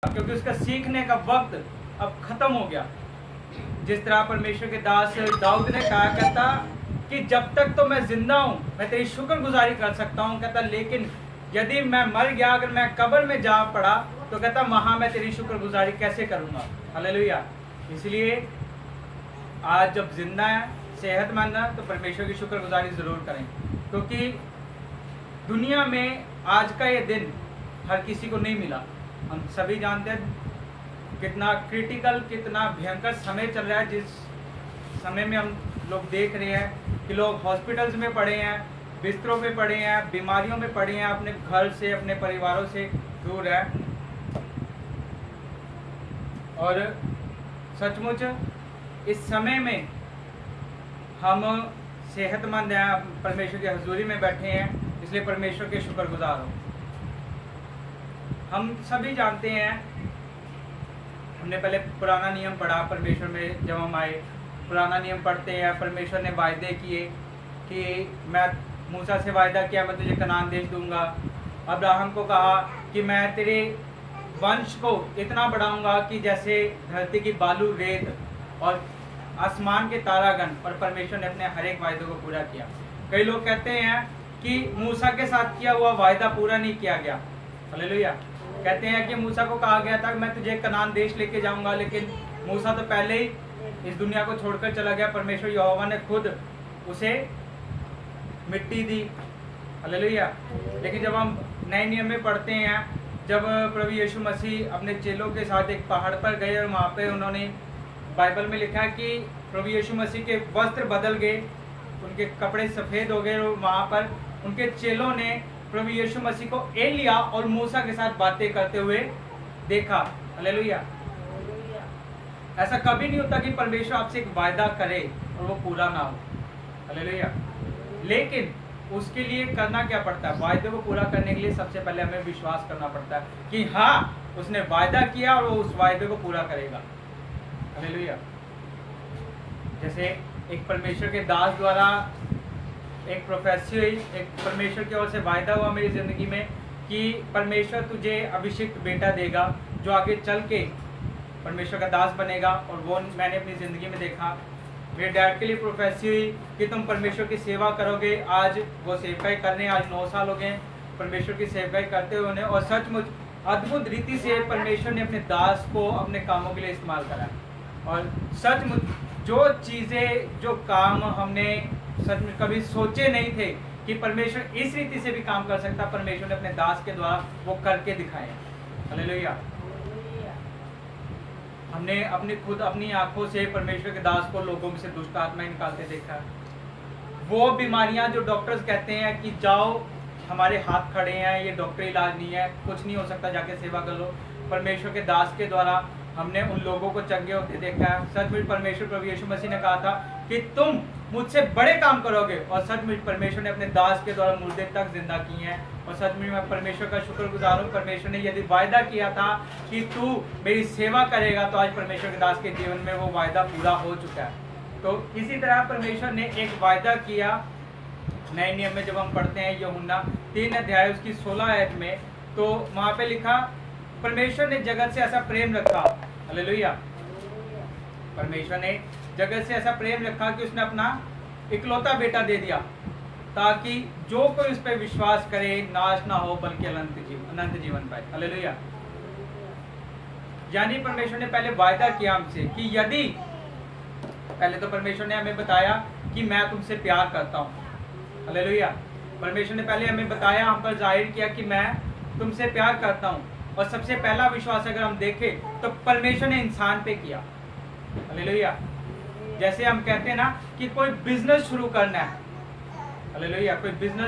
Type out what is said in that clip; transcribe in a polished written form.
क्योंकि उसका सीखने का वक्त अब खत्म हो गया। जिस तरह परमेश्वर के दास दाऊद ने कहा, कहता कि जब तक तो मैं जिंदा हूँ मैं तेरी शुक्रगुजारी कर सकता हूँ, कहता लेकिन यदि मैं मर गया, अगर मैं कब्र में जा पड़ा, तो कहता वहां मैं तेरी शुक्रगुजारी कैसे करूंगा। हालेलुया। इसलिए आज जब जिंदा है, सेहतमंद है, तो परमेश्वर की शुक्रगुजारी जरूर करें, क्योंकि दुनिया में आज का ये दिन हर किसी को नहीं मिला। हम सभी जानते हैं कितना क्रिटिकल, कितना भयंकर समय चल रहा है, जिस समय में हम लोग देख रहे हैं कि लोग हॉस्पिटल्स में पड़े हैं, बिस्तरों पे पड़े हैं, बीमारियों में पड़े हैं, अपने घर से, अपने परिवारों से दूर है। और सचमुच इस समय में हम सेहतमंद हैं, परमेश्वर की हजूरी में बैठे हैं, इसलिए परमेश्वर के शुक्रगुजार हो। हम सभी जानते हैं, हमने पहले पुराना नियम पढ़ा परमेश्वर में, जब हम आए पुराना नियम पढ़ते हैं, परमेश्वर ने वायदे किए कि मैं मूसा से वायदा किया मैं तुझे कनान देश दूंगा। अब्राहम को कहा कि मैं तेरे वंश को इतना बढ़ाऊंगा कि जैसे धरती की बालू रेत और आसमान के तारागण, और परमेश्वर ने अपने हर एक वायदे को पूरा किया। कई लोग कहते हैं कि मूसा के साथ किया हुआ वायदा पूरा नहीं किया गया। हालेलुया। कहते हैं कि मूसा को कहा गया था कि मैं तुझे कनान देश लेके जाऊंगा, लेकिन मूसा तो पहले ही इस दुनिया को छोड़कर चला गया। परमेश्वर यहोवा ने खुद उसे मिट्टी दी। हालेलुया। लेकिन जब हम नए नियम में पढ़ते हैं, जब प्रभु यीशु मसीह अपने चेलों के साथ एक पहाड़ पर गए और वहाँ पे उन्होंने, बाइबल में लिखा है कि प्रभु यीशु मसीह के वस्त्र बदल गए, उनके कपड़े सफ़ेद हो गए, और वहाँ पर उनके चेलों ने प्रभु यीशु मसीह को एलिया और मूसा के साथ बातें करते हुए देखा। हालेलुया। ऐसा कभी नहीं होता कि परमेश्वर आपसे एक वायदा करे और वो पूरा ना हो। हालेलुया। लेकिन उसके लिए करना क्या पड़ता है? वायदे को पूरा करने के लिए सबसे पहले हमें विश्वास करना पड़ता है कि हाँ, उसने वायदा किया और वो उस वायदे को पूरा करेगा। हालेलुया। जैसे एक परमेश्वर के दास द्वारा एक प्रोफेसी हुई, एक परमेश्वर की ओर से वायदा हुआ मेरी ज़िंदगी में कि परमेश्वर तुझे अभिषिक्त बेटा देगा जो आगे चल के परमेश्वर का दास बनेगा, और वो मैंने अपनी ज़िंदगी में देखा। मेरे डैड के लिए प्रोफेसी हुई कि तुम परमेश्वर की सेवा करोगे। आज वो सेवकाई करने, आज 9 साल हो गए परमेश्वर की सेवकाई करते हुए उन्हें, और सचमुच अद्भुत रीति से परमेश्वर ने अपने दास को अपने कामों के लिए इस्तेमाल करा। और सचमुच जो चीज़ें, जो काम हमने सच में कभी सोचे नहीं थे कि परमेश्वर इस रीति से भी काम कर सकता, परमेश्वर ने अपने दास के द्वारा वो करके दिखाए। हालेलुया। हमने अपनी आंखों से परमेश्वर के दास को लोगों में से दुष्ट आत्माएं निकालते देखा। वो बीमारियां जो डॉक्टर्स कहते हैं कि जाओ, हमारे हाथ खड़े हैं, ये डॉक्टरी इलाज नहीं है, कुछ नहीं हो सकता, जाके सेवा कर लो, परमेश्वर के दास के द्वारा हमने उन लोगों को चंगे होते देखा है। सचमुच परमेश्वर प्रभु यीशु मसीह ने कहा था कि तुम मुझसे बड़े काम करोगे, और सचमुच परमेश्वर ने अपने दास के द्वारा मुर्दे तक जिंदा किए हैं। और सचमुच मैं परमेश्वर का शुक्रगुजार हूँ। परमेश्वर ने यदि वायदा किया था कि तू मेरी सेवा करेगा, तो आज परमेश्वर के दास के जीवन में वो वायदा पूरा हो चुका है। तो इसी तरह परमेश्वर ने एक वायदा किया नए नियम में। जब हम पढ़ते हैं यूहन्ना 3 अध्याय उसकी 16 आयत में, तो वहाँ पे लिखा, परमेश्वर ने जगत से ऐसा प्रेम रखा। हालेलुया। परमेश्वर ने जगत से ऐसा प्रेम रखा कि उसने अपना इकलौता बेटा दे दिया, ताकि जो कोई उस पर विश्वास करे नाश ना हो बल्कि अनंत जीवन पाए। हालेलुया। यानी परमेश्वर ने पहले वायदा किया हमसे कि यदि, पहले तो परमेश्वर ने हमें बताया कि मैं तुमसे प्यार करता हूँ। हालेलुया। परमेश्वर ने पहले हमें बताया, हम पर जाहिर किया कि मैं तुमसे प्यार करता हूँ। और सबसे पहला विश्वास अगर हम देखें तो परमेश्वर ने इंसान पे किया। हालेलुया। जैसे हम कहते हैं ना कि कोई बिजनेस शुरू करना है, हालेलुया, कोई बिजनेस